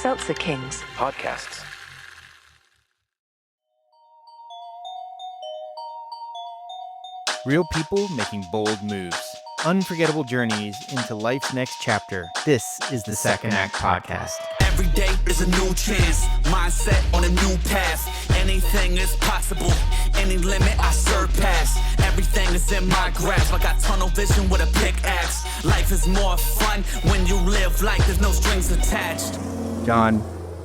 Seltzer Kings podcasts. Real people making bold moves. Unforgettable journeys into life's next chapter. This is the Second Act Podcast. Every day is a new chance. Mindset on a new path. Anything is possible. Any limit I surpass. Everything is in my grasp. I got tunnel vision with a pickaxe. Life is more fun when you live like there's no strings attached. John,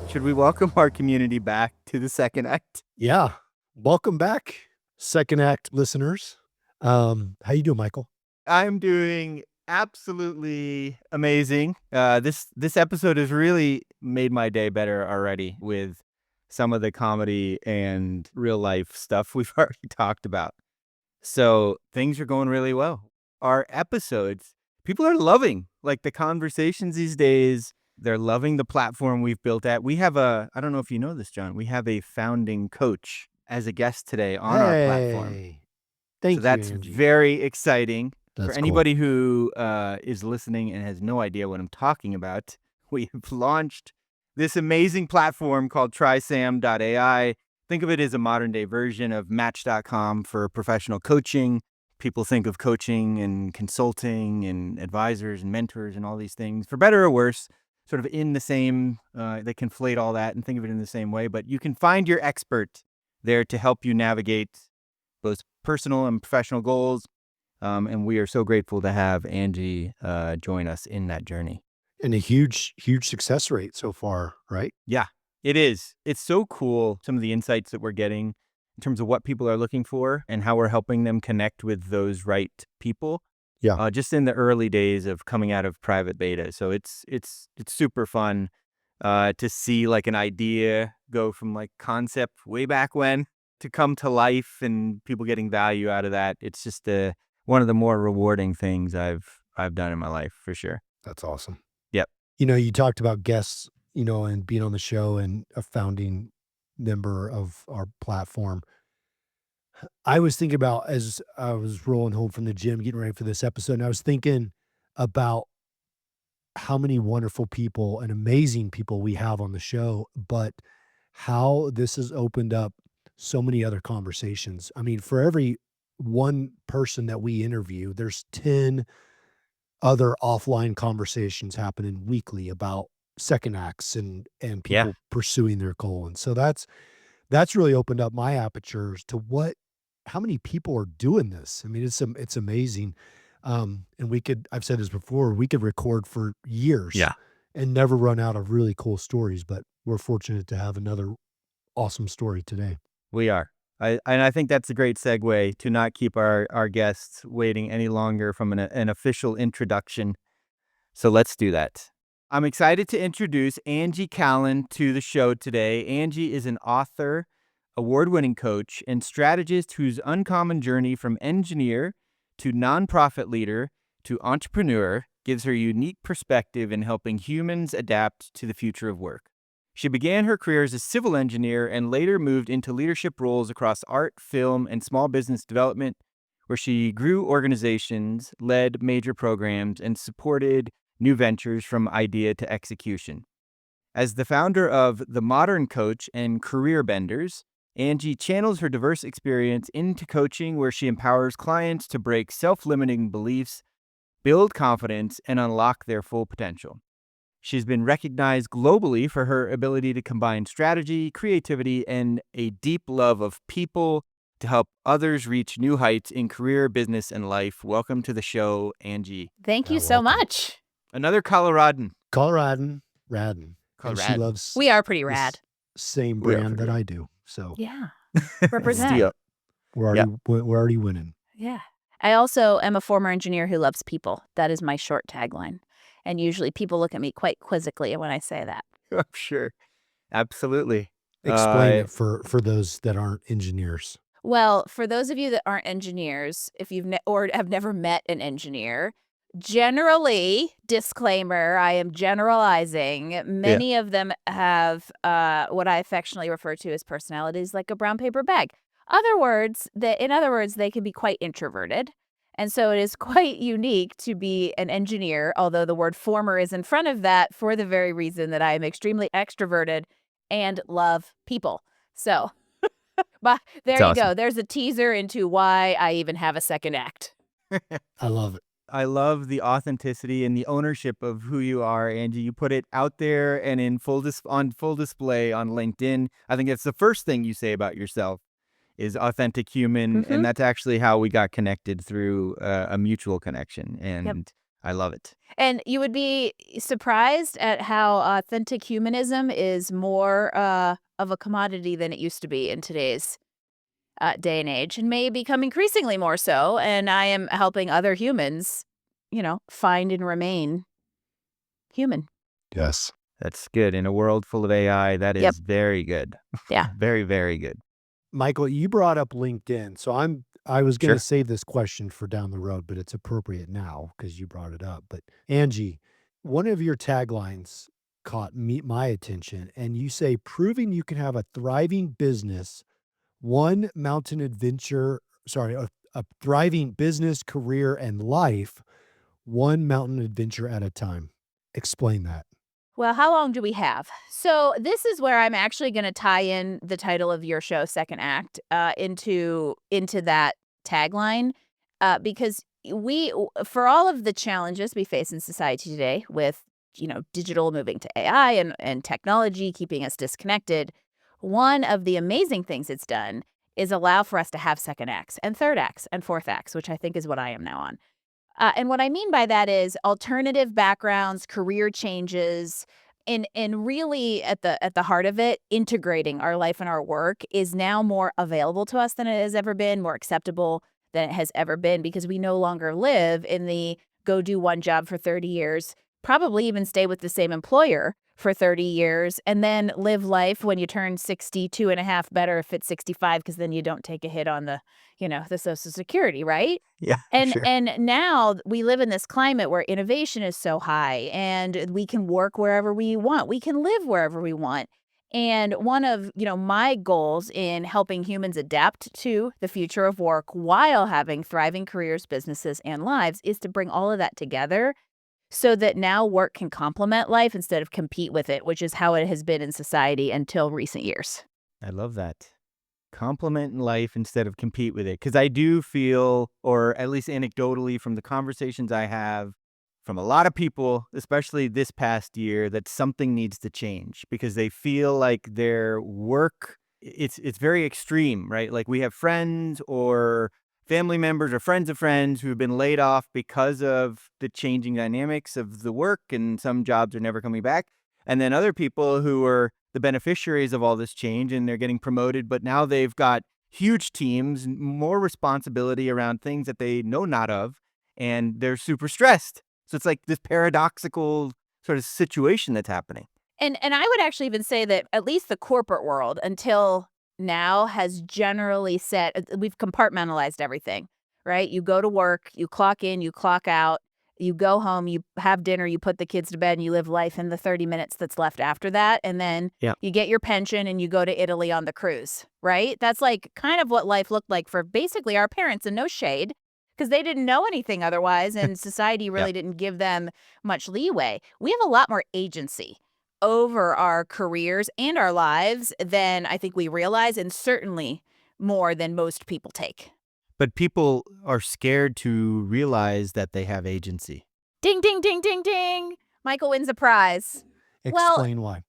should we welcome our community back to the Second Act? Yeah. Welcome back, Second Act listeners. How you doing, Michael? I'm doing absolutely amazing. This episode has really made my day better already with some of the comedy and real life stuff we've already talked about. So things are going really well. Our episodes, people are loving like the conversations these days. They're loving the platform we've built at. We have I don't know if you know this, John, we have a founding coach as a guest today on our platform. Thank so that's you, Angie. very exciting. That's For anybody who is listening and has no idea what I'm talking about, we've launched this amazing platform called TrySam.ai. Think of it as a modern day version of Match.com for professional coaching. People think of coaching and consulting and advisors and mentors and all these things, for better or worse, sort of in the same, they conflate all that and think of it in the same way. But you can find your expert there to help you navigate both personal and professional goals. And we are so grateful to have Angie join us in that journey. And a huge success rate so far, right? Yeah, it is. It's so cool, some of the insights that we're getting in terms of what people are looking for and how we're helping them connect with those right people. Yeah. Just in the early days of coming out of private beta. So it's super fun to see like an idea go from like concept way back when to come to life and people getting value out of that. It's just one of the more rewarding things I've done in my life, for sure. That's awesome. Yep. You talked about guests, and being on the show and a founding member of our platform. I was thinking about, as I was rolling home from the gym, getting ready for this episode, and I was thinking about how many wonderful people and amazing people we have on the show, but how this has opened up so many other conversations. I mean, for every one person that we interview, there's 10 other offline conversations happening weekly about second acts and people pursuing their goal. And so that's really opened up my apertures to how many people are doing this. I mean, it's amazing. And I've said this before, we could record for years and never run out of really cool stories, but we're fortunate to have another awesome story today. We are. I think that's a great segue to not keep our guests waiting any longer from an official introduction. So let's do that. I'm excited to introduce Angie Callen to the show today. Angie is an author, award-winning coach, and strategist whose uncommon journey from engineer to nonprofit leader to entrepreneur gives her unique perspective in helping humans adapt to the future of work. She began her career as a civil engineer and later moved into leadership roles across art, film, and small business development, where she grew organizations, led major programs, and supported new ventures from idea to execution. As the founder of The Modern Coach and Career Benders, Angie channels her diverse experience into coaching, where she empowers clients to break self-limiting beliefs, build confidence, and unlock their full potential. She's been recognized globally for her ability to combine strategy, creativity, and a deep love of people to help others reach new heights in career, business, and life. Welcome to the show, Angie. Thank you so much. Another Coloradan. Radden. And she loves We are pretty rad. same brand that I do. So Yeah. Represent. Steal. we're already winning. Yeah. I also am a former engineer who loves people. That is my short tagline. And usually people look at me quite quizzically when I say that. I'm sure. Absolutely. Explain it for those that aren't engineers. Well, for those of you that aren't engineers, if you've or have never met an engineer, generally, disclaimer, I am generalizing, many of them have what I affectionately refer to as personalities like a brown paper bag. In other words, they can be quite introverted. And so it is quite unique to be an engineer, although the word former is in front of that for the very reason that I am extremely extroverted and love people. So, but It's there you awesome. go. There's a teaser into why I even have a second act. I love it. I love the authenticity and the ownership of who you are, Angie. You put it out there and in on full display on LinkedIn. I think it's the first thing you say about yourself is authentic human, and Hmm. that's actually how we got connected through a mutual connection, Yep. and I love it. And you would be surprised at how authentic humanism is more of a commodity than it used to be in today's day and age, and may become increasingly more so. And I am helping other humans, find and remain human. Yes. That's good. In a world full of AI, that Yep. is very good. Yeah. Very, very good. Michael, you brought up LinkedIn. So I was going to Sure. save this question for down the road, but it's appropriate now because you brought it up. But Angie, one of your taglines caught my attention, and you say proving you can have a thriving business, one mountain adventure, sorry, a thriving business, career, and life, one mountain adventure at a time. Explain that. Well, how long do we have? So this is where I'm actually going to tie in the title of your show, Second Act, into that tagline, because for all of the challenges we face in society today, with digital moving to AI and technology keeping us disconnected, one of the amazing things it's done is allow for us to have second acts and third acts and fourth acts, which I think is what I am now on. And what I mean by that is alternative backgrounds, career changes, and really at the heart of it, integrating our life and our work is now more available to us than it has ever been, more acceptable than it has ever been, because we no longer live in the go do one job for 30 years, probably even stay with the same employer for 30 years, and then live life when you turn 62 and a half, better if it's 65, because then you don't take a hit on the Social Security, right? Yeah, And sure. and now we live in this climate where innovation is so high and we can work wherever we want. We can live wherever we want. And one of, my goals in helping humans adapt to the future of work while having thriving careers, businesses, and lives is to bring all of that together so that now work can complement life instead of compete with it, which is how it has been in society until recent years. I love that. Compliment in life instead of compete with it. Because I do feel, or at least anecdotally from the conversations I have from a lot of people, especially this past year, that something needs to change because they feel like their work, it's very extreme, right? Like we have friends or family members or friends of friends who have been laid off because of the changing dynamics of the work, and some jobs are never coming back. And then other people who are the beneficiaries of all this change and they're getting promoted, but now they've got huge teams, more responsibility around things that they know not of, and they're super stressed. So it's like this paradoxical sort of situation that's happening. And I would actually even say that at least the corporate world until now has generally said we've compartmentalized everything, right? You go to work, you clock in, you clock out, you go home, you have dinner, you put the kids to bed, and you live life in the 30 minutes that's left after that. And then Yeah. you get your pension and you go to Italy on the cruise, right? That's like kind of what life looked like for basically our parents, and no shade because they didn't know anything otherwise. And society Yeah. really didn't give them much leeway. We have a lot more agency over our careers and our lives than I think we realize, and certainly more than most people take. But people are scared to realize that they have agency. Ding, ding, ding, ding, ding. Michael wins a prize. Well, Explain why.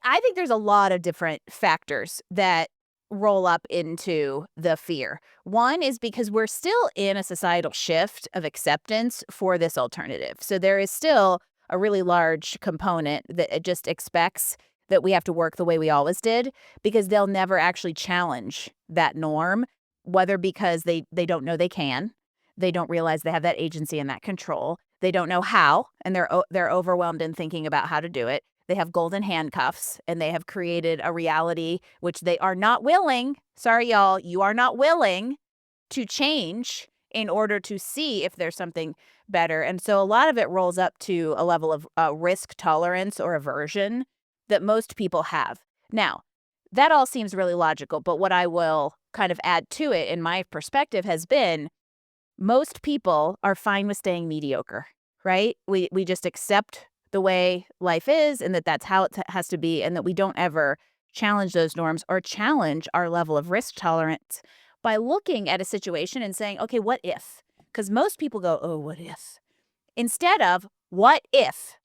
I think there's a lot of different factors that roll up into the fear. One is because we're still in a societal shift of acceptance for this alternative. So there is still a really large component that it just expects that we have to work the way we always did, because they'll never actually challenge that norm, whether because they don't know they can, they don't realize they have that agency and that control, they don't know how, and they're overwhelmed in thinking about how to do it. They have golden handcuffs, and they have created a reality which they are not willing, sorry, y'all, you are not willing to change in order to see if there's something better. And so a lot of it rolls up to a level of risk tolerance or aversion that most people have. Now, that all seems really logical, but what I will kind of add to it in my perspective has been most people are fine with staying mediocre, right? We just accept the way life is and that that's how it has to be, and that we don't ever challenge those norms or challenge our level of risk tolerance by looking at a situation and saying, okay, what if? Because most people go, oh, what if? Instead of, what if?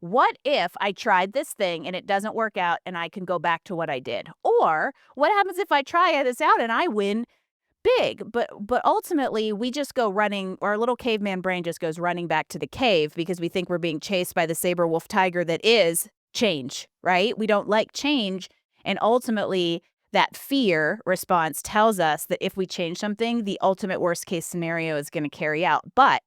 What if I tried this thing and it doesn't work out and I can go back to what I did? Or what happens if I try this out and I win big? But ultimately we just go running, our little caveman brain just goes running back to the cave because we think we're being chased by the saber wolf tiger that is change, right? We don't like change. And ultimately that fear response tells us that if we change something, the ultimate worst case scenario is going to carry out. But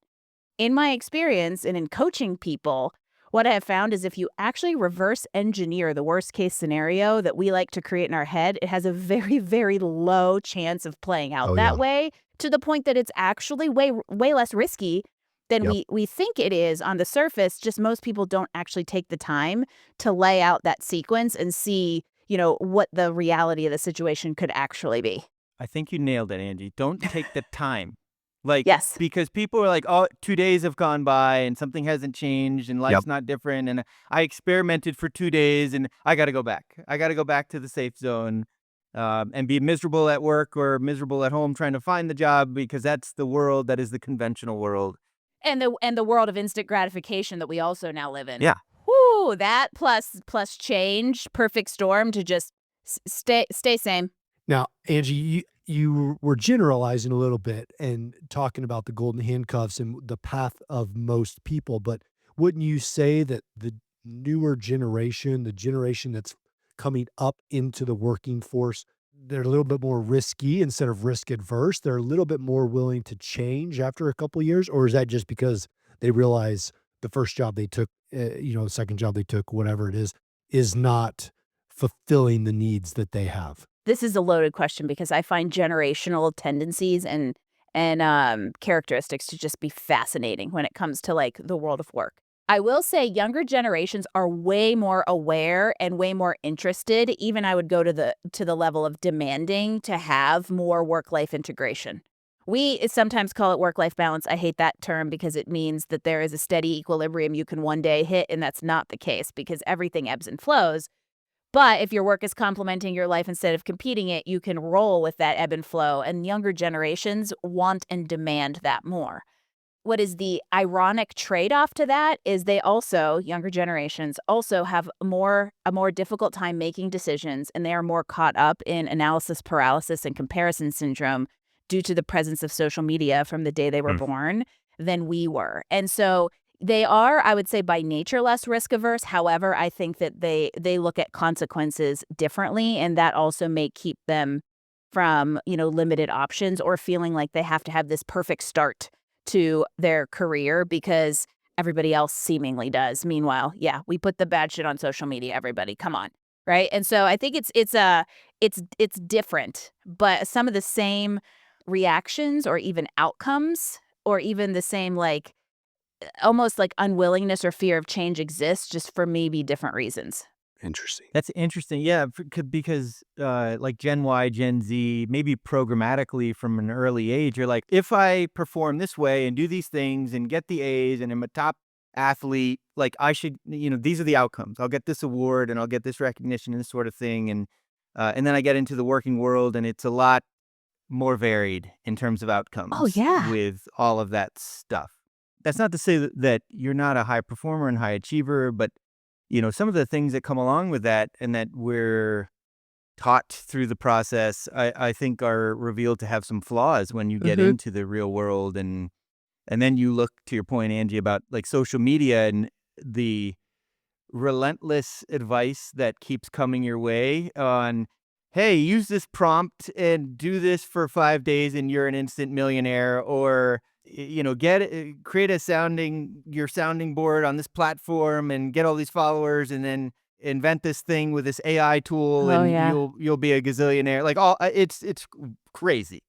in my experience and in coaching people, what I have found is if you actually reverse engineer the worst case scenario that we like to create in our head, it has a very, very low chance of playing out Oh, that yeah. way, to the point that it's actually way less risky than Yep. we think it is on the surface. Just most people don't actually take the time to lay out that sequence and see, what the reality of the situation could actually be. I think you nailed it, Angie. Don't take the time. Like, Yes. because people are like, oh, 2 days have gone by and something hasn't changed and Yep. life's not different. And I experimented for 2 days and I got to go back. I got to go back to the safe zone and be miserable at work or miserable at home trying to find the job because that's the world that is the conventional world. And the world of instant gratification that we also now live in. Yeah. Whoo, that plus change, perfect storm to just stay same. Now, Angie, you were generalizing a little bit and talking about the golden handcuffs and the path of most people, but wouldn't you say that the newer generation, the generation that's coming up into the working force, they're a little bit more risky instead of risk adverse? They're a little bit more willing to change after a couple years, or is that just because they realize the first job they took, the second job they took, whatever it is not fulfilling the needs that they have? This is a loaded question because I find generational tendencies and characteristics to just be fascinating when it comes to like the world of work. I will say younger generations are way more aware and way more interested. Even I would go to the level of demanding to have more work-life integration. We sometimes call it work-life balance. I hate that term because it means that there is a steady equilibrium you can one day hit, and that's not the case because everything ebbs and flows. But if your work is complementing your life instead of competing it, you can roll with that ebb and flow. And younger generations want and demand that more. What is the ironic trade-off to that is younger generations also have a more difficult time making decisions, and they are more caught up in analysis paralysis and comparison syndrome due to the presence of social media from the day they were Hmm. born than we were. And so they are, I would say, by nature less risk averse. However, I think that they look at consequences differently, and that also may keep them from, limited options or feeling like they have to have this perfect start to their career because everybody else seemingly does. Meanwhile, yeah, we put the bad shit on social media, everybody. Come on. Right? And so I think it's different, but some of the same reactions or even outcomes or even the same like almost like unwillingness or fear of change exists just for maybe different reasons. Interesting. That's interesting. Yeah, because like Gen Y, Gen Z, maybe programmatically from an early age, you're like, if I perform this way and do these things and get the A's and I'm a top athlete, like I should, these are the outcomes. I'll get this award and I'll get this recognition and this sort of thing. And then I get into the working world and it's a lot more varied in terms of Oh, outcomes yeah. with all of that stuff. That's not to say that you're not a high performer and high achiever, but some of the things that come along with that and that we're taught through the process, I think are revealed to have some flaws when you get Mhm. into the real world. And then you look to your point, Angie, about like social media and the relentless advice that keeps coming your way on, hey, use this prompt and do this for 5 days and you're an instant millionaire, or create your sounding board on this platform and get all these followers and then invent this thing with this AI tool Oh, and yeah. you'll be a gazillionaire. Like all it's crazy.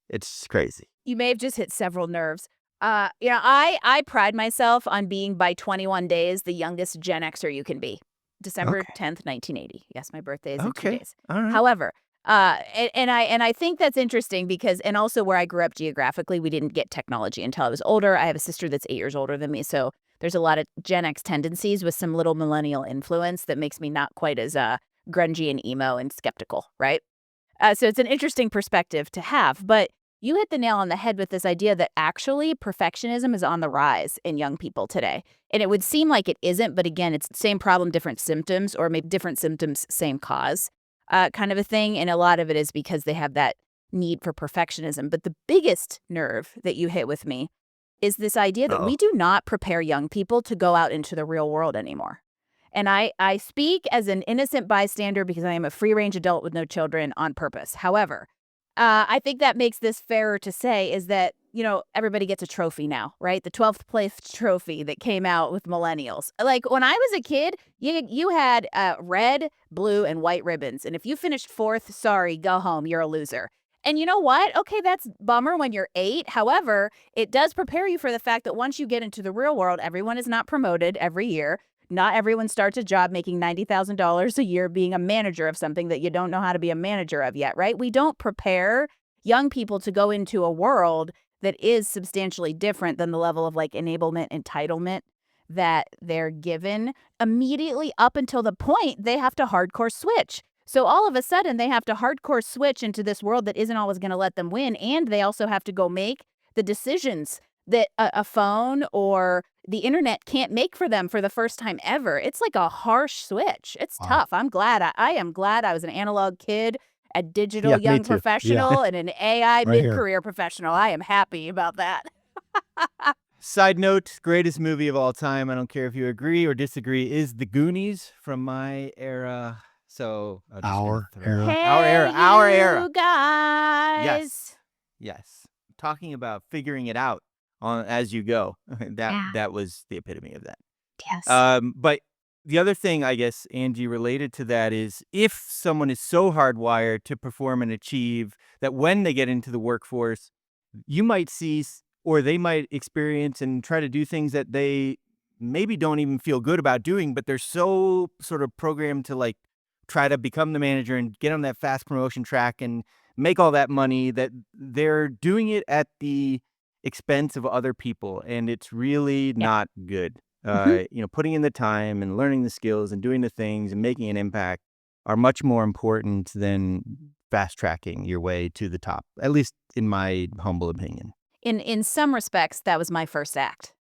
It's crazy. You may have just hit several nerves. I pride myself on being by 21 days the youngest Gen Xer you can be. December Okay. 10th, 1980. Yes, my birthday is in 2 Okay. days. All right. However, And I think that's interesting because, and also where I grew up geographically, we didn't get technology until I was older. I have a sister that's 8 years older than me, so there's a lot of Gen X tendencies with some little millennial influence that makes me not quite as grungy and emo and skeptical, right? So it's an interesting perspective to have. But you hit the nail on the head with this idea that actually perfectionism is on the rise in young people today. And it would seem like it isn't, but again, it's the same problem, different symptoms, or maybe different symptoms, same cause, kind of a thing. And a lot of it is because they have that need for perfectionism. But the biggest nerve that you hit with me is this idea that we Uh-oh. do not prepare young people to go out into the real world anymore. And I speak as an innocent bystander because I am a free range adult with no children on purpose. However, I think that makes this fairer to say is that, everybody gets a trophy now, right? The 12th place trophy that came out with millennials. Like when I was a kid, you had red, blue, and white ribbons. And if you finished fourth, sorry, go home. You're a loser. And you know what? Okay, that's bummer when you're 8. However, it does prepare you for the fact that once you get into the real world, everyone is not promoted every year. Not everyone starts a job making $90,000 a year being a manager of something that you don't know how to be a manager of yet, right? We don't prepare young people to go into a world that is substantially different than the level of like enablement, entitlement that they're given immediately up until the point they have to hardcore switch. So all of a sudden they have to hardcore switch into this world that isn't always going to let them win. And they also have to go make the decisions that a phone or the internet can't make for them for the first time ever. It's like a harsh switch. It's Wow. tough. I am glad I was an analog kid, a digital Yeah, me young too. Yeah. professional, and an AI Right here. mid-career professional. I am happy about that. Side note, greatest movie of all time, I don't care if you agree or disagree, is The Goonies from my era. So I'm just gonna Our throw that era. out. Our Hey, era, our era. you guys. Yes. Yes. Talking about figuring it out on as you go. That Yeah. that was the epitome of that. Yes. But the other thing, I guess, Angie, related to that is if someone is so hardwired to perform and achieve that when they get into the workforce, you might see or they might experience and try to do things that they maybe don't even feel good about doing, but they're so sort of programmed to like try to become the manager and get on that fast promotion track and make all that money that they're doing it at the expense of other people. And it's really Yeah. not good. Mhm. Putting in the time and learning the skills and doing the things and making an impact are much more important than fast tracking your way to the top, at least in my humble opinion. In some respects, that was my first act.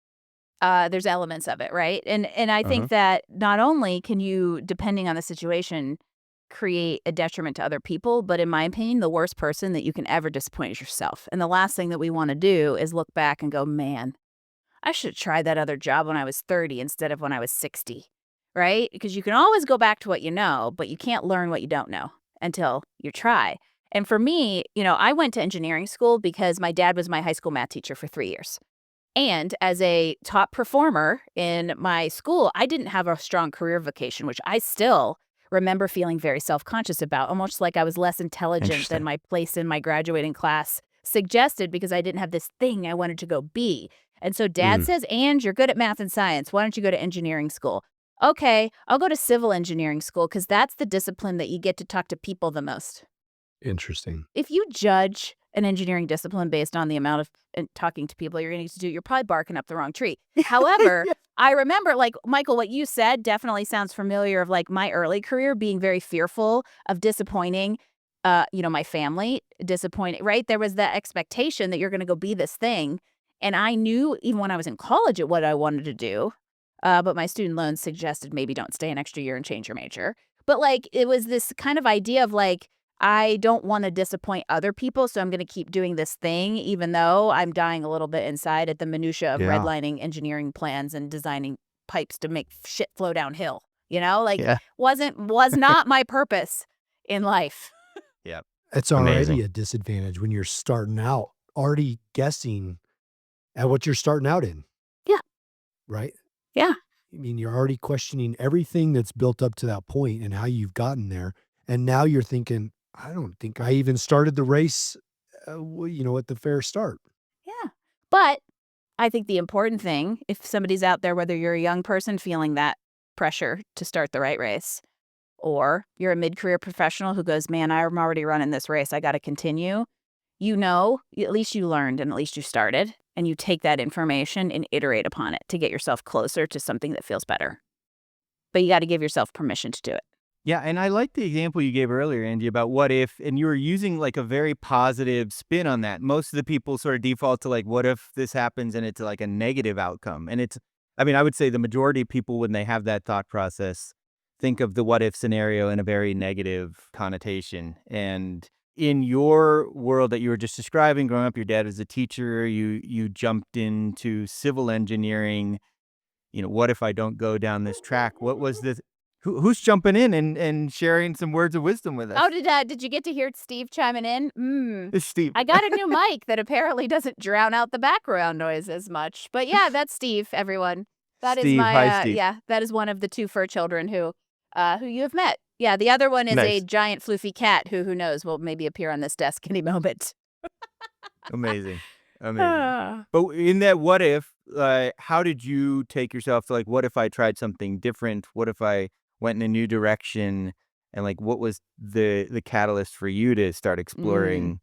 There's elements of it, right? And I think Uh-huh. that not only can you, depending on the situation, create a detriment to other people, but in my opinion, the worst person that you can ever disappoint is yourself. And the last thing that we want to do is look back and go, man, I should have tried that other job when I was 30 instead of when I was 60, right? Because you can always go back to what you know, but you can't learn what you don't know until you try. And for me, I went to engineering school because my dad was my high school math teacher for 3 years. And as a top performer in my school, I didn't have a strong career vocation, which I still remember feeling very self-conscious about, almost like I was less intelligent than Interesting. my place in my graduating class suggested because I didn't have this thing I wanted to go be. And so dad Mm, says, "And you're good at math and science. Why don't you go to engineering school?" Okay, I'll go to civil engineering school because that's the discipline that you get to talk to people the most. interesting. If you judge an engineering discipline based on the amount of talking to people you're going to need to do, you're probably barking up the wrong tree. However, Yeah. I remember, like, Michael, what you said definitely sounds familiar of like my early career being very fearful of disappointing, my family, disappointing, right? There was that expectation that you're going to go be this thing. And I knew even when I was in college at what I wanted to do. But my student loans suggested maybe don't stay an extra year and change your major. But like, it was this kind of idea of like, I don't want to disappoint other people, so I'm going to keep doing this thing, even though I'm dying a little bit inside at the minutia of Yeah. redlining engineering plans and designing pipes to make shit flow downhill. Like Yeah. was not my purpose in life. Yeah. It's Amazing. already a disadvantage when you're starting out, already guessing at what you're starting out in, Yeah, right? yeah, I mean, you're already questioning everything that's built up to that point and how you've gotten there. And now you're thinking, I don't think I even started the race, at the fair start. yeah. But I think the important thing, if somebody's out there, whether you're a young person feeling that pressure to start the right race, or you're a mid-career professional who goes, man, I'm already running this race. I got to continue. You know, at least you learned and at least you started, and you take that information and iterate upon it to get yourself closer to something that feels better. But you got to give yourself permission to do it. Yeah, and I like the example you gave earlier, Angie, about what if, and you were using like a very positive spin on that. Most of the people sort of default to like, what if this happens and it's like a negative outcome? And I mean, I would say the majority of people, when they have that thought process, think of the what if scenario in a very negative connotation. And in your world that you were just describing, growing up, your dad was a teacher, you jumped into civil engineering. What if I don't go down this track? What was this? Who's jumping in and sharing some words of wisdom with us? Oh, did you get to hear Steve chiming in? It's Steve. I got a new mic that apparently doesn't drown out the background noise as much. But yeah, that's Steve, everyone. That is Steve, my hi, Steve. that is one of the 2 fur children who you have met. Yeah, the other one is a Nice. giant floofy cat who knows will maybe appear on this desk any moment. Amazing. Amazing. But in that what if, how did you take yourself to like, what if I tried something different? What if I went in a new direction? And like, what was the catalyst for you to start exploring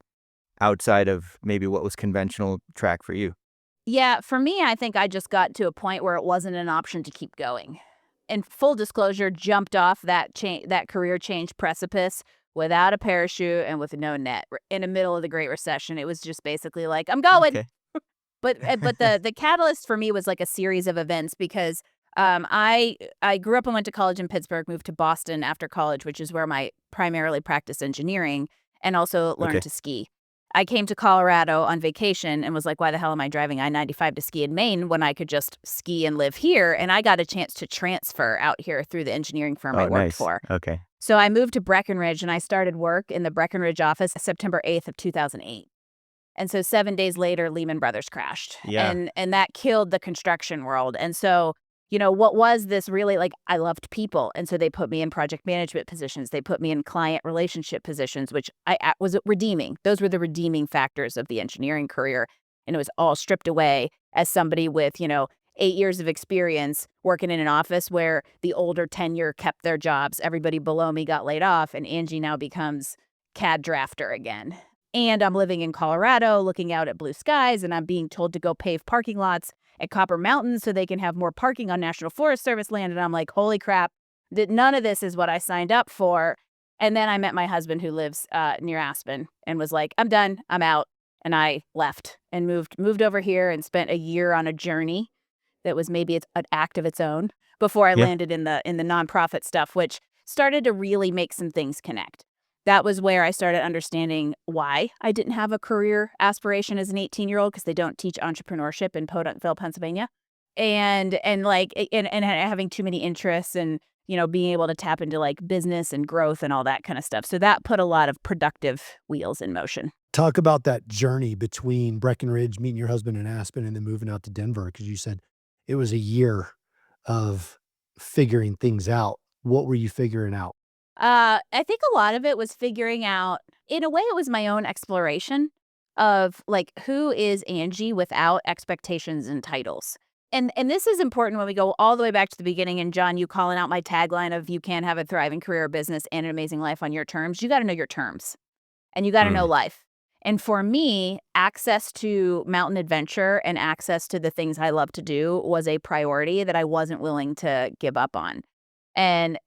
outside of maybe what was conventional track for you? Yeah, for me, I think I just got to a point where it wasn't an option to keep going. And full disclosure, jumped off that career change precipice without a parachute and with no net in the middle of the Great Recession. It was just basically like, I'm going. Okay. But the catalyst for me was like a series of events because I grew up and went to college in Pittsburgh, moved to Boston after college, which is where I primarily practiced engineering and also learned Okay. to ski. I came to Colorado on vacation and was like, why the hell am I driving I-95 to ski in Maine when I could just ski and live here? And I got a chance to transfer out here through the engineering firm I Oh, worked nice. for. Okay. So I moved to Breckenridge and I started work in the Breckenridge office September 8th of 2008. And so 7 days later, Lehman Brothers crashed. Yeah. And that killed the construction world. And so, what was this really like? I loved people. And so they put me in project management positions. They put me in client relationship positions, which I was redeeming. Those were the redeeming factors of the engineering career. And it was all stripped away as somebody with, 8 years of experience working in an office where the older tenure kept their jobs. Everybody below me got laid off. And Angie now becomes CAD drafter again. And I'm living in Colorado looking out at blue skies, and I'm being told to go pave parking lots at Copper Mountain so they can have more parking on National Forest Service land. And I'm like, holy crap, none of this is what I signed up for. And then I met my husband who lives near Aspen and was like, I'm done, I'm out. And I left and moved over here and spent a year on a journey that was maybe an act of its own before I Yeah. landed in the nonprofit stuff, which started to really make some things connect. That was where I started understanding why I didn't have a career aspiration as an 18-year-old because they don't teach entrepreneurship in Podunkville, Pennsylvania. And having too many interests and, being able to tap into like business and growth and all that kind of stuff. So that put a lot of productive wheels in motion. Talk about that journey between Breckenridge, meeting your husband in Aspen, and then moving out to Denver, because you said it was a year of figuring things out. What were you figuring out? I think a lot of it was figuring out, in a way, it was my own exploration of like, who is Angie without expectations and titles? And this is important when we go all the way back to the beginning. And John, you calling out my tagline of you can have a thriving career or business and an amazing life on your terms. You got to know your terms and you got to know Mm. life. And for me, access to mountain adventure and access to the things I love to do was a priority that I wasn't willing to give up on. And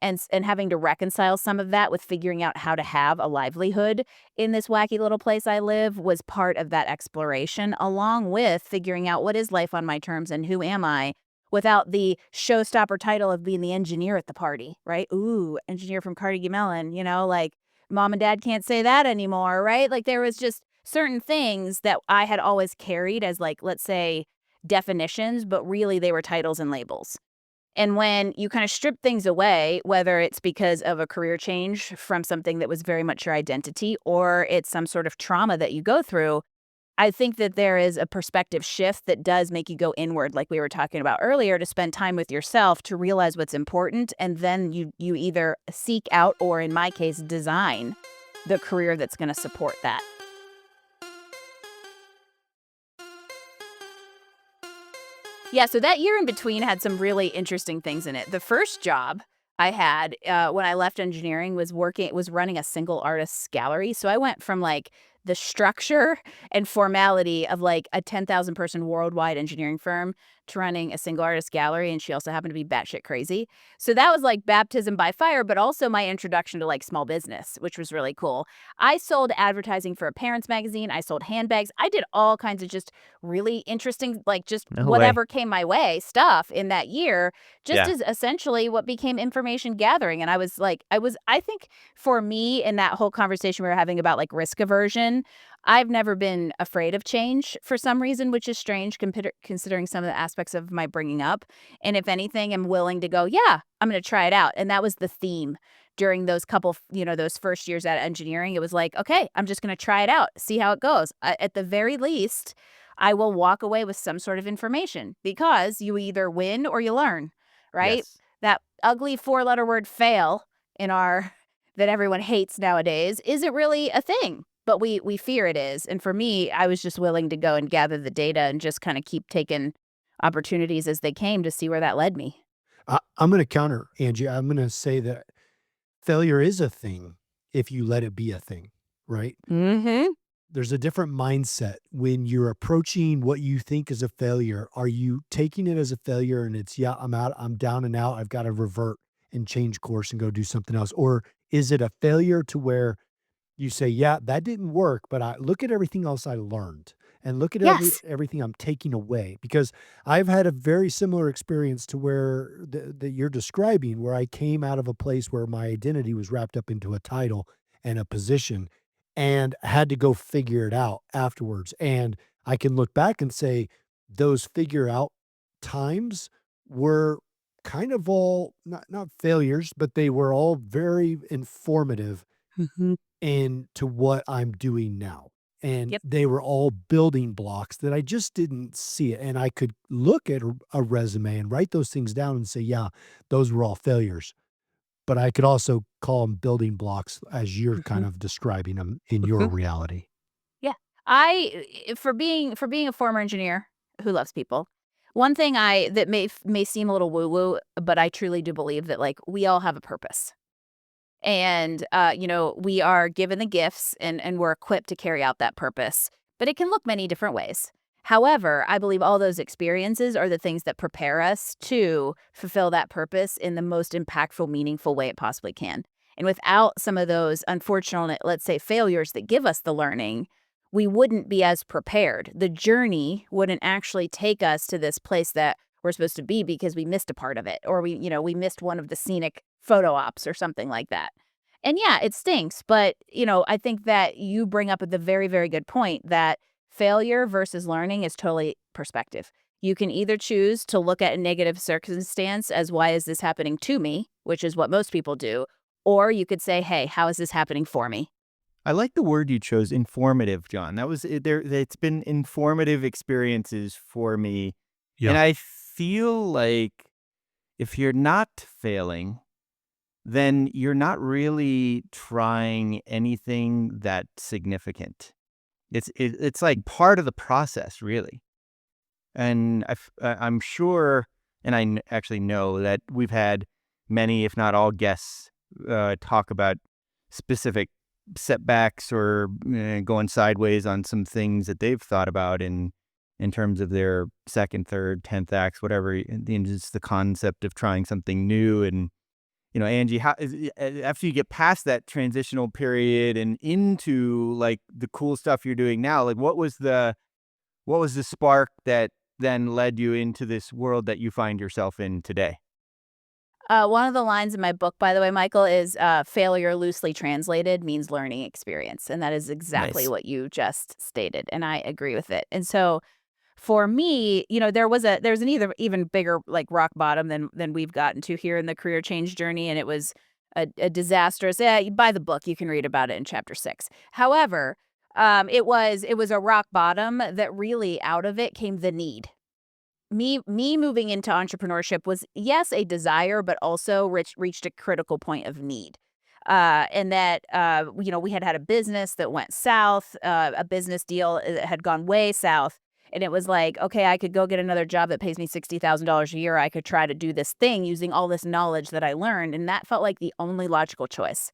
having to reconcile some of that with figuring out how to have a livelihood in this wacky little place I live was part of that exploration, along with figuring out what is life on my terms and who am I without the showstopper title of being the engineer at the party, right? Ooh, engineer from Carnegie Mellon, like mom and dad can't say that anymore, right? Like there was just certain things that I had always carried as like, let's say, definitions, but really they were titles and labels. And when you kind of strip things away, whether it's because of a career change from something that was very much your identity or it's some sort of trauma that you go through, I think that there is a perspective shift that does make you go inward, like we were talking about earlier, to spend time with yourself, to realize what's important. And then you either seek out or, in my case, design the career that's going to support that. Yeah, so that year in between had some really interesting things in it. The first job I had when I left engineering was running a single artist's gallery. So I went from like the structure and formality of like a 10,000 person worldwide engineering firm to running a single artist gallery. And she also happened to be batshit crazy. So that was like baptism by fire, but also my introduction to like small business, which was really cool. I sold advertising for a parents magazine. I sold handbags. I did all kinds of just really interesting, like just No way. whatever came my way stuff in that year, just Yeah. as essentially what became information gathering. And I think for me in that whole conversation we were having about like risk aversion, I've never been afraid of change for some reason, which is strange considering some of the aspects of my bringing up. And if anything, I'm willing to go, yeah, I'm going to try it out. And that was the theme during those those first years at engineering. It was like, okay, I'm just going to try it out, see how it goes. At the very least, I will walk away with some sort of information because you either win or you learn, right? Yes. That ugly four-letter word fail in our that everyone hates nowadays isn't really a thing, but we fear it is. And for me, I was just willing to go and gather the data and just kind of keep taking opportunities as they came to see where that led me. I'm going to counter, Angie. I'm going to say that failure is a thing if you let it be a thing, right? Mhm. There's a different mindset when you're approaching what you think is a failure. Are you taking it as a failure and it's, yeah, I'm out, I'm down and out, I've got to revert and change course and go do something else? Or is it a failure to where you say, yeah, that didn't work, but I look at everything else I learned and look at Yes. everything I'm taking away? Because I've had a very similar experience to where that you're describing, where I came out of a place where my identity was wrapped up into a title and a position and had to go figure it out afterwards. And I can look back and say those figure out times were kind of all not failures, but they were all very informative Mhm. into what I'm doing now. And Yep. they were all building blocks that I just didn't see it. And I could look at a resume and write those things down and say, yeah, those were all failures. But I could also call them building blocks as you're kind Mhm. of describing them in your Mhm. reality. Yeah. For being a former engineer who loves people, one thing I that may seem a little woo woo, but I truly do believe that like we all have a purpose. And we are given the gifts and we're equipped to carry out that purpose, but it can look many different ways. However, I believe all those experiences are the things that prepare us to fulfill that purpose in the most impactful, meaningful way it possibly can. And without some of those unfortunate, let's say, failures that give us the learning, we wouldn't be as prepared. The journey wouldn't actually take us to this place that we're supposed to be because we missed a part of it, or we missed one of the scenic photo ops or something like that. And yeah, it stinks, but I think that you bring up the very, very good point that failure versus learning is totally perspective. You can either choose to look at a negative circumstance as why is this happening to me, which is what most people do, or you could say, hey, how is this happening for me? I like the word you chose, informative, John. That was there. It's been informative experiences for me, and Yeah. I feel like if you're not failing, then you're not really trying anything that significant. It's like part of the process, really. And I'm sure, and actually know that we've had many, if not all, guests talk about specific setbacks or going sideways on some things that they've thought about in terms of their second, third, 10th acts, whatever. Just the concept of trying something new. And Angie, after you get past that transitional period and into like the cool stuff you're doing now, like what was the spark that then led you into this world that you find yourself in today? One of the lines in my book, by the way, Michael, is failure loosely translated means learning experience. And that is exactly Nice. what you just stated. And I agree with it. And so for me, there's an even bigger like rock bottom than we've gotten to here in the career change journey. And it was a disastrous, you buy the book, you can read about it in chapter 6. However, it was a rock bottom that really out of it came the need. Me moving into entrepreneurship was, yes, a desire, but also reached a critical point of need. And that, we had a business that went south, a business deal that had gone way south. And it was like, okay, I could go get another job that pays me $60,000 a year. I could try to do this thing using all this knowledge that I learned. And that felt like the only logical choice.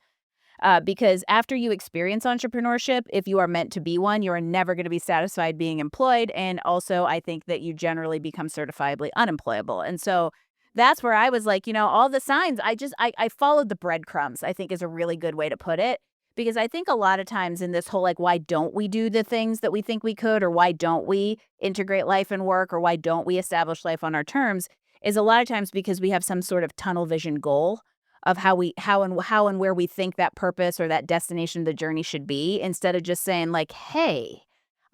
Because after you experience entrepreneurship, if you are meant to be one, you are never going to be satisfied being employed. And also, I think that you generally become certifiably unemployable. And so that's where I was like, all the signs, I followed the breadcrumbs, I think is a really good way to put it. Because I think a lot of times in this whole, like, why don't we do the things that we think we could, or why don't we integrate life and work, or why don't we establish life on our terms, is a lot of times because we have some sort of tunnel vision goal of how and where we think that purpose or that destination of the journey should be, instead of just saying like, "Hey,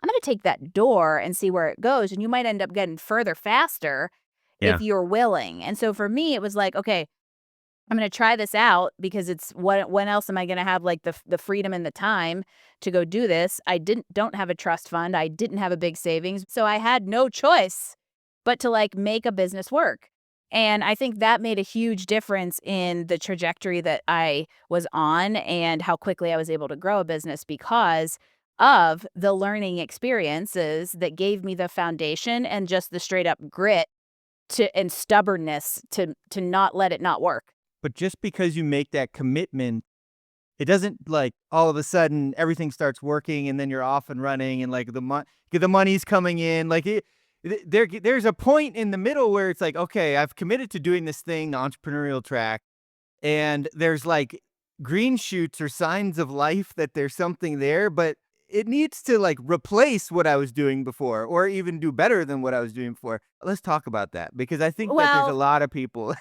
I'm gonna take that door and see where it goes," and you might end up getting further faster Yeah. if you're willing. And so for me, it was like, "Okay, I'm gonna try this out because it's what when else am I gonna have, like, the freedom and the time to go do this?" I don't have a trust fund, I didn't have a big savings, so I had no choice but to, like, make a business work. And I think that made a huge difference in the trajectory that I was on and how quickly I was able to grow a business because of the learning experiences that gave me the foundation and just the straight up grit and stubbornness to not let it not work. But just because you make that commitment, it doesn't like all of a sudden everything starts working and then you're off and running and like the money's coming in. Like there's a point in the middle where it's like, okay, I've committed to doing this thing, the entrepreneurial track, and there's like green shoots or signs of life that there's something there, but it needs to like replace what I was doing before or even do better than what I was doing before. Let's talk about that because I think that there's a Well, lot of people.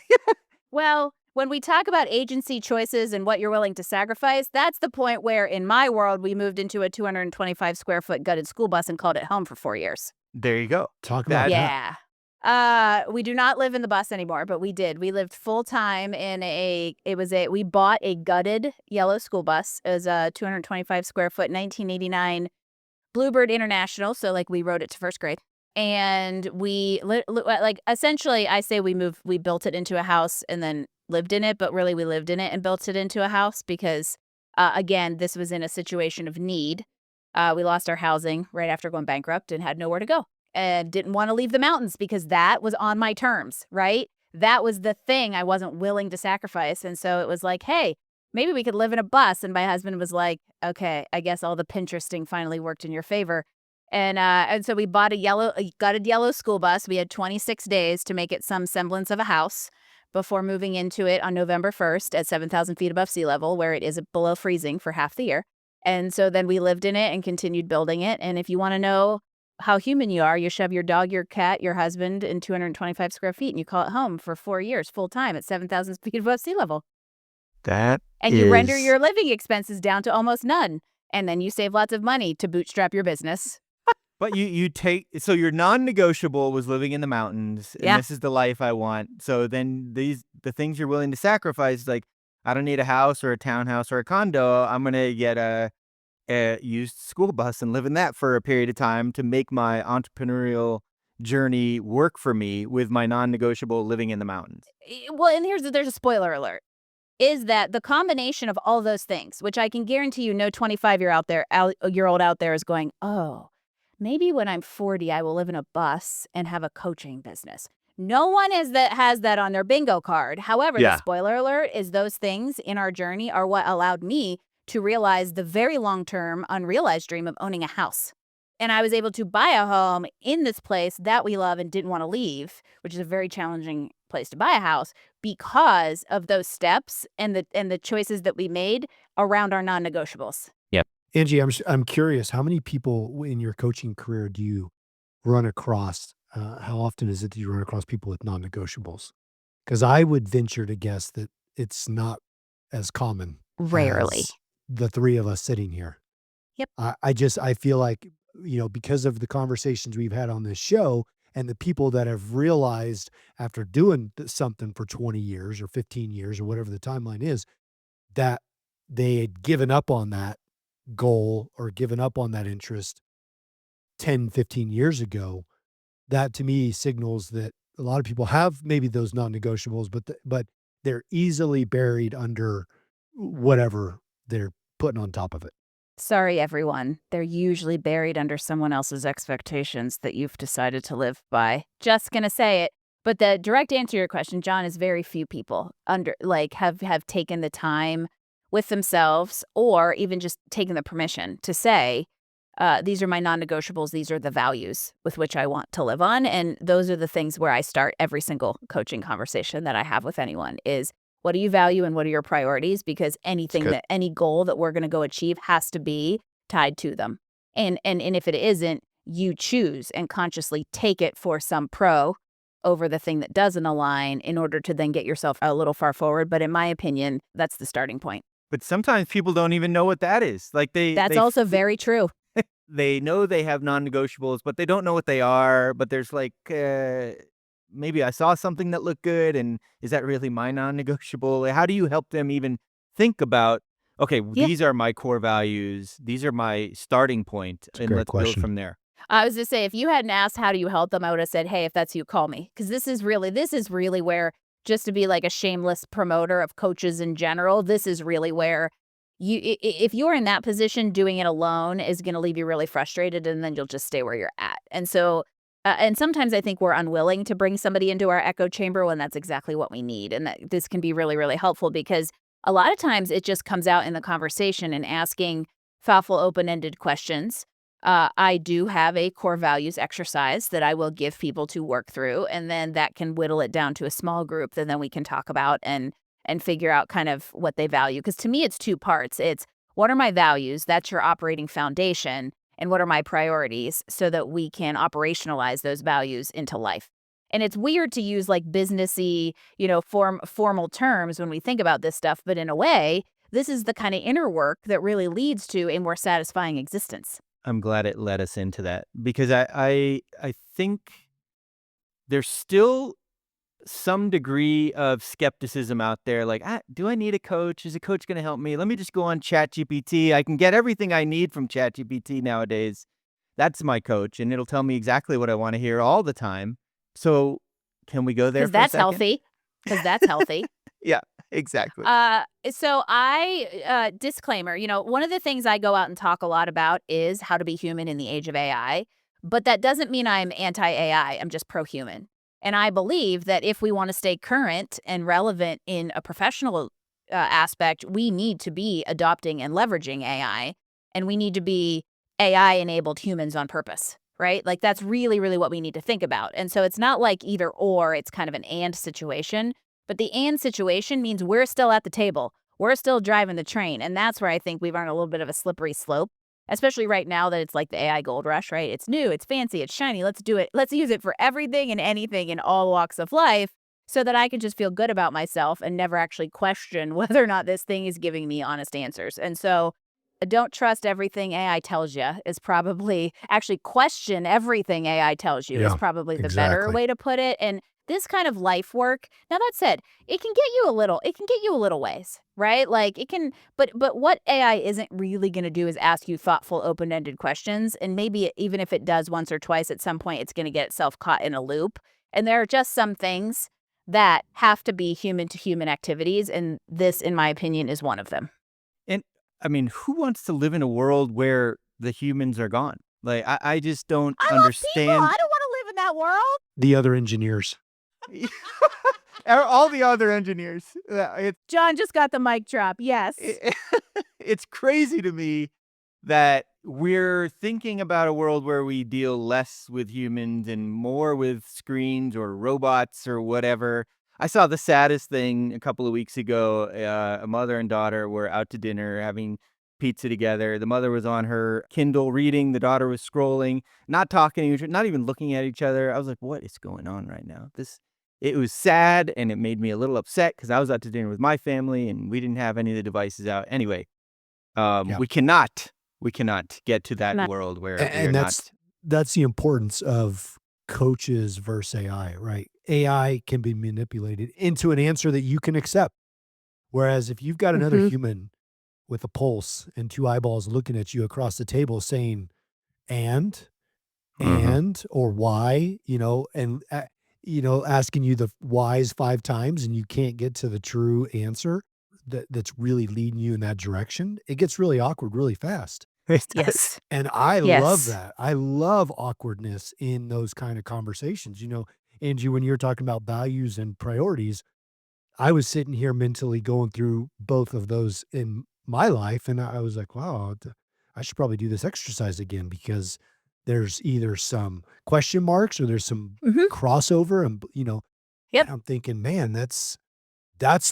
when we talk about agency choices and what you're willing to sacrifice, that's the point where in my world we moved into a 225 square foot gutted school bus and called it home for 4 years. There you go. Talk about That that. Yeah. We do not live in the bus anymore, but we did. We lived full time in we bought a gutted yellow school bus. It was a 225 square foot 1989 Bluebird International. So like we rode it to first grade. And like essentially I say we built it into a house and then lived in it, but really we lived in it and built it into a house because again, this was in a situation of need. We lost our housing right after going bankrupt and had nowhere to go and didn't want to leave the mountains because that was on my terms, right? That was the thing I wasn't willing to sacrifice. And so it was like, hey, maybe we could live in a bus. And my husband was like, okay, I guess all the Pinteresting finally worked in your favor. And so we bought a gutted yellow school bus. We had 26 days to make it some semblance of a house before moving into it on November 1st at 7,000 feet above sea level, where it is below freezing for half the year. And so then we lived in it and continued building it. And if you want to know how human you are, you shove your dog, your cat, your husband in 225 square feet and you call it home for 4 years full time at 7,000 feet above sea level. that And you render your living expenses down to almost none. And then you save lots of money to bootstrap your business. But you take so your non-negotiable was living in the mountains, and Yeah. this is the life I want. So then the things you're willing to sacrifice, like I don't need a house or a townhouse or a condo. I'm gonna get a used school bus and live in that for a period of time to make my entrepreneurial journey work for me with my non-negotiable living in the mountains. Well, and there's a spoiler alert. Is that the combination of all those things, which I can guarantee you no 25-year-old out there is going, oh, maybe when I'm 40, I will live in a bus and have a coaching business. No one has that on their bingo card. However, the Yeah. spoiler alert is those things in our journey are what allowed me to realize the very long-term unrealized dream of owning a house. And I was able to buy a home in this place that we love and didn't want to leave, which is a very challenging place to buy a house because of those steps and the choices that we made around our non-negotiables. Angie, I'm curious, how many people in your coaching career do you run across? How often is it that you run across people with non-negotiables? Because I would venture to guess that it's not as common Rarely. as the three of us sitting here. Yep. I feel like, because of the conversations we've had on this show and the people that have realized after doing something for 20 years or 15 years or whatever the timeline is, that they had given up on that goal or given up on that interest 10, 15 years ago, that to me signals that a lot of people have maybe those non-negotiables, but they're easily buried under whatever they're putting on top of it. Sorry, everyone. They're usually buried under someone else's expectations that you've decided to live by. Just gonna say it. But the direct answer to your question, John, is very few people have taken the time with themselves or even just taken the permission to say, these are my non-negotiables. These are the values with which I want to live on. And those are the things where I start every single coaching conversation that I have with anyone is what do you value and what are your priorities? Because good. any goal that we're going to go achieve has to be tied to them. And if it isn't, you choose and consciously take it for some pro over the thing that doesn't align in order to then get yourself a little far forward. But in my opinion, that's the starting point. But sometimes people don't even know what that is. Like That's also very true. they know they have non-negotiables, but they don't know what they are. But there's like, maybe I saw something that looked good, and is that really my non-negotiable? How do you help them even think about, okay, Yeah. these are my core values, these are my starting point, It's a and great let's build question. from there. I was to say, if you hadn't asked how do you help them, I would have said, hey, if that's you, call me. Because this is really where, just to be like a shameless promoter of coaches in general, this is really where if you're in that position, doing it alone is going to leave you really frustrated, and then you'll just stay where you're at. And so, and sometimes I think we're unwilling to bring somebody into our echo chamber when that's exactly what we need. And that this can be really, really helpful because a lot of times it just comes out in the conversation and asking thoughtful, open-ended questions. I do have a core values exercise that I will give people to work through, and then that can whittle it down to a small group that then we can talk about and figure out kind of what they value. Because to me, it's two parts. It's what are my values? That's your operating foundation. And what are my priorities so that we can operationalize those values into life? And it's weird to use like businessy, formal terms when we think about this stuff. But in a way, this is the kind of inner work that really leads to a more satisfying existence. I'm glad it led us into that because I think there's still some degree of skepticism out there. Like, do I need a coach? Is a coach going to help me? Let me just go on ChatGPT. I can get everything I need from ChatGPT nowadays. That's my coach, and it'll tell me exactly what I want to hear all the time. So, can we go there Because for a that's second? healthy. Because that's healthy. Yeah, exactly. So disclaimer, one of the things I go out and talk a lot about is how to be human in the age of AI, but that doesn't mean I'm anti-AI. I'm just pro-human. And I believe that if we want to stay current and relevant in a professional aspect, we need to be adopting and leveraging AI, and we need to be AI-enabled humans on purpose, right? Like that's really, really what we need to think about. And so it's not like either or, it's kind of an and situation. But the and situation means we're still at the table. We're still driving the train. And that's where I think we've earned a little bit of a slippery slope, especially right now that it's like the AI gold rush, right? It's new, it's fancy, it's shiny. Let's do it. Let's use it for everything and anything in all walks of life so that I can just feel good about myself and never actually question whether or not this thing is giving me honest answers. And so don't trust everything AI tells you is probably actually question everything AI tells you is Yeah, probably the better exactly. way to put it. And this kind of life work, now that said, it can get you a little ways, right? Like it can, but what AI isn't really going to do is ask you thoughtful, open-ended questions. And maybe even if it does once or twice, at some point, it's going to get itself caught in a loop. And there are just some things that have to be human to human activities. And this, in my opinion, is one of them. And I mean, who wants to live in a world where the humans are gone? Like, I just don't I love people. understand I don't want to live in that world. The other engineers. all the other engineers. John just got the mic drop. Yes. It's crazy to me that we're thinking about a world where we deal less with humans and more with screens or robots or whatever. I saw the saddest thing a couple of weeks ago. A mother and daughter were out to dinner having pizza together. The mother was on her Kindle reading. The daughter was scrolling, not talking to each other, not even looking at each other. I was like, what is going on right now? It was sad, and it made me a little upset because I was out to dinner with my family and we didn't have any of the devices out. Anyway, Yeah. we cannot get to that Not- world where we are And not. that's the importance of coaches versus AI, right? AI can be manipulated into an answer that you can accept. Whereas if you've got another Mhm. human with a pulse and two eyeballs looking at you across the table saying, and, Mhm. or why, asking you the whys 5 times and you can't get to the true answer that's really leading you in that direction, it gets really awkward really fast. It does. Yes. And I love Yes. that. I love awkwardness in those kind of conversations. Angie, when you're talking about values and priorities, I was sitting here mentally going through both of those in my life, and I was like, "Wow, I should probably do this exercise again," because there's either some question marks or there's some Mhm. crossover, Yep. and I'm thinking, "Man, that's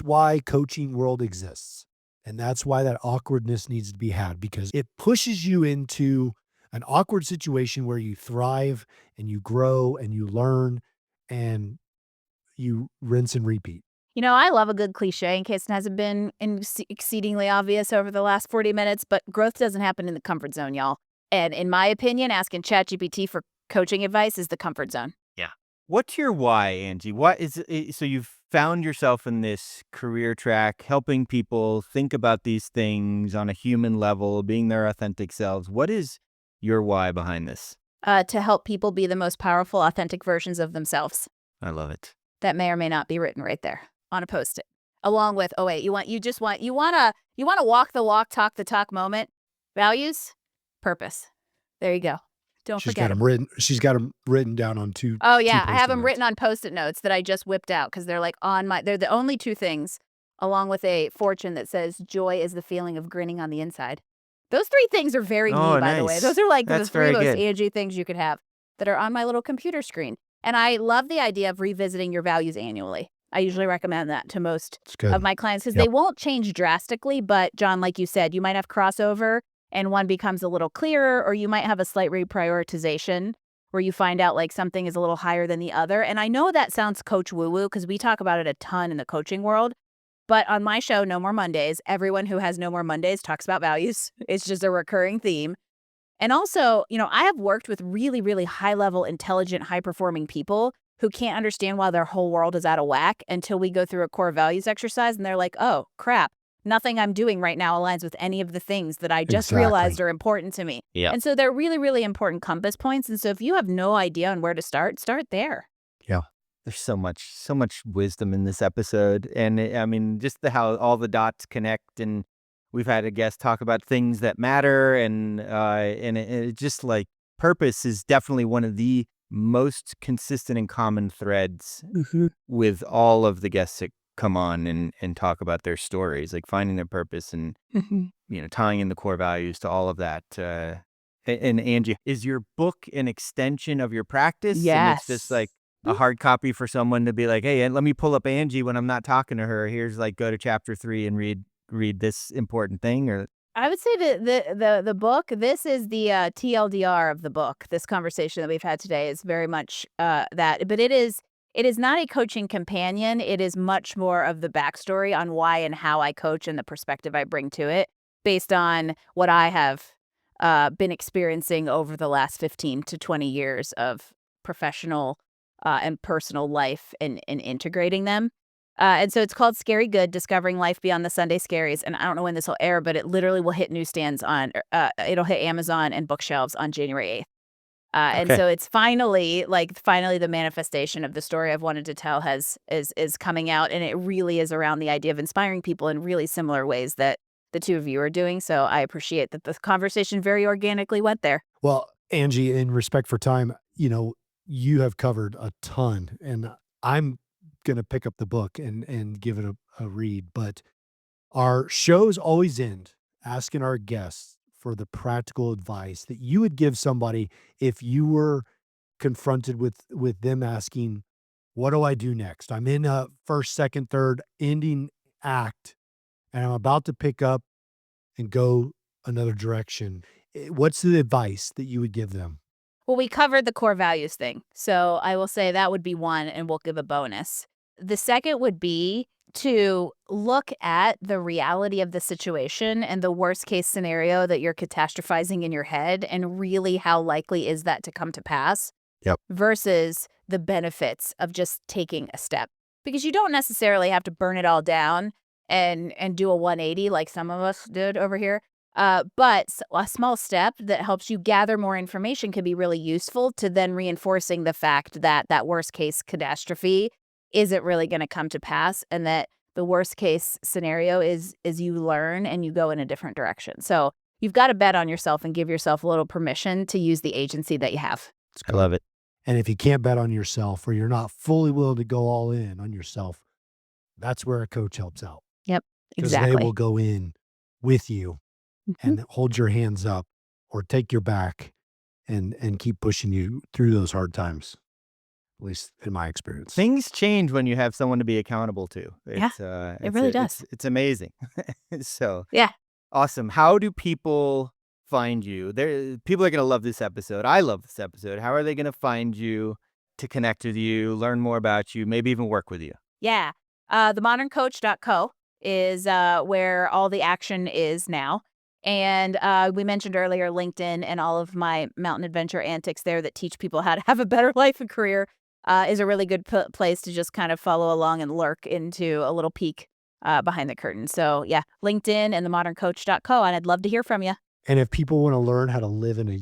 why coaching world exists, and that's why that awkwardness needs to be had because it pushes you into an awkward situation where you thrive and you grow and you learn and you rinse and repeat." I love a good cliche in case it hasn't been exceedingly obvious over the last 40 minutes, but growth doesn't happen in the comfort zone, y'all. And in my opinion, asking ChatGPT for coaching advice is the comfort zone. Yeah. What's your why, Angie? What is so you've found yourself in this career track, helping people think about these things on a human level, being their authentic selves. What is your why behind this? To help people be the most powerful, authentic versions of themselves. I love it. That may or may not be written right there on a Post-it. Along with, oh wait, you wanna walk the walk, talk the talk moment. Values, purpose. There you go. Don't forget them. She's got them written down on Oh two yeah, I have Post-it them notes. written on Post-it notes that I just whipped out because they're the only two things, along with a fortune that says joy is the feeling of grinning on the inside. Those three things are very me, Oh, by the way. Those nice. are like the That's three very most good. Angie things you could have that are on my little computer screen. And I love the idea of revisiting your values annually. I usually recommend that to most It's good. of my clients because Yep. they won't change drastically. But John, like you said, you might have crossover and one becomes a little clearer, or you might have a slight reprioritization where you find out like something is a little higher than the other. And I know that sounds coach woo woo because we talk about it a ton in the coaching world. But on my show, No More Mondays, everyone who has No More Mondays talks about values. It's just a recurring theme. And also, I have worked with really, really high level, intelligent, high performing people who can't understand why their whole world is out of whack until we go through a core values exercise and they're like, oh, crap. Nothing I'm doing right now aligns with any of the things that I just realized Exactly. are important to me. Yeah. And so they're really, really important compass points. And so if you have no idea on where to start there. Yeah. There's so much wisdom in this episode. And I mean, just how all the dots connect. And we've had a guest talk about things that matter. And it just like purpose is definitely one of the most consistent and common threads with all of the guests that come on and talk about their stories, like finding their purpose and, tying in the core values to all of that. And Angie, is your book an extension of your practice? And it's just like a hard copy for someone to be like, hey, let me pull up Angie when I'm not talking to her. Here's like, go to chapter 3 and read this important thing. Or I would say that the book, this is the TLDR of the book. This conversation that we've had today is very much that, but it is not a coaching companion. It is much more of the backstory on why and how I coach and the perspective I bring to it based on what I have been experiencing over the last 15 to 20 years of professional and personal life and integrating them. And so it's called Scary Good, Discovering Life Beyond the Sunday Scaries. And I don't know when this will air, but it literally will hit newsstands it'll hit Amazon and bookshelves on January 8th. And okay. so it's finally the manifestation of the story I've wanted to tell is coming out. And it really is around the idea of inspiring people in really similar ways that the two of you are doing. So I appreciate that the conversation very organically went there. Well, Angie, in respect for time, you have covered a ton, and I'm gonna pick up the book and give it a read. But our shows always end asking our guests for the practical advice that you would give somebody if you were confronted with them asking, "What do I do next? I'm in a first, second, third ending act, and I'm about to pick up and go another direction." What's the advice that you would give them? Well, we covered the core values thing. So I will say that would be one, and we'll give a bonus. The second would be to look at the reality of the situation and the worst case scenario that you're catastrophizing in your head, and really how likely is that to come to pass Yep. versus the benefits of just taking a step. Because you don't necessarily have to burn it all down and do a 180 like some of us did over here. But a small step that helps you gather more information can be really useful to then reinforcing the fact that that worst case catastrophe isn't really going to come to pass, and that the worst case scenario is you learn and you go in a different direction. So you've got to bet on yourself and give yourself a little permission to use the agency that you have. I love it. And if you can't bet on yourself or you're not fully willing to go all in on yourself, that's where a coach helps out. Yep, Because they exactly. will go in with you Mhm. and hold your hands up or take your back and keep pushing you through those hard times, at least in my experience. Things change when you have someone to be accountable to. Yeah, it really does. It's amazing. So Yeah. awesome. How do people find you? People are going to love this episode. I love this episode. How are they going to find you to connect with you, learn more about you, maybe even work with you? Yeah. TheModernCoach.co is where all the action is now. And we mentioned earlier LinkedIn and all of my mountain adventure antics there that teach people how to have a better life and career is a really good place to just kind of follow along and lurk into a little peek behind the curtain. So yeah, LinkedIn and TheModernCoach.co, and I'd love to hear from you. And if people want to learn how to live in a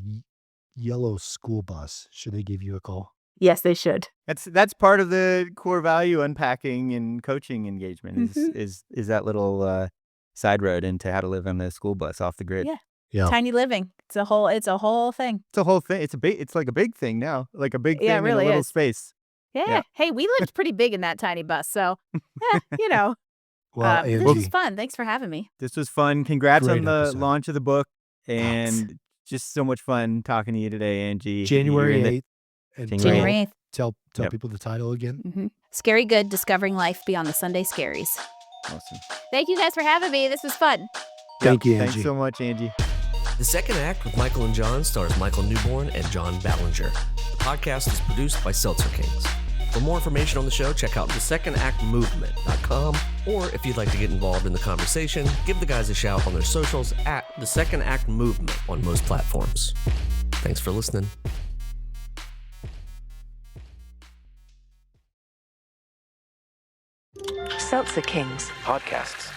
yellow school bus, should they give you a call? Yes, they should. That's part of the core value unpacking and coaching engagement Mhm. is that little side road into how to live on the school bus off the grid. Yeah. Yeah. Tiny living. It's a whole thing. It's a whole thing. It's like a big thing now, like a big Yeah, it thing really in a little is. space. Yeah. Yeah. Hey, we lived pretty big in that tiny bus. So, Well, this Angie, was fun. Thanks for having me. This was fun. Congrats Great on the episode. launch of the book, Thanks. and just so much fun talking to you today, Angie. January You're in 8th. And January January 8th. tell Yep. people the title again. Mm-hmm. Scary Good, Discovering Life Beyond the Sunday Scaries. Awesome. Thank you guys for having me. This was fun. Thank you, Thanks Angie. so much, Angie. The Second Act with Michael and John stars Michael Newborn and John Ballinger. The podcast is produced by Seltzer Kings. For more information on the show, check out thesecondactmovement.com, or if you'd like to get involved in the conversation, give the guys a shout on their socials at The Second Act Movement on most platforms. Thanks for listening. Seltzer Kings. Podcasts.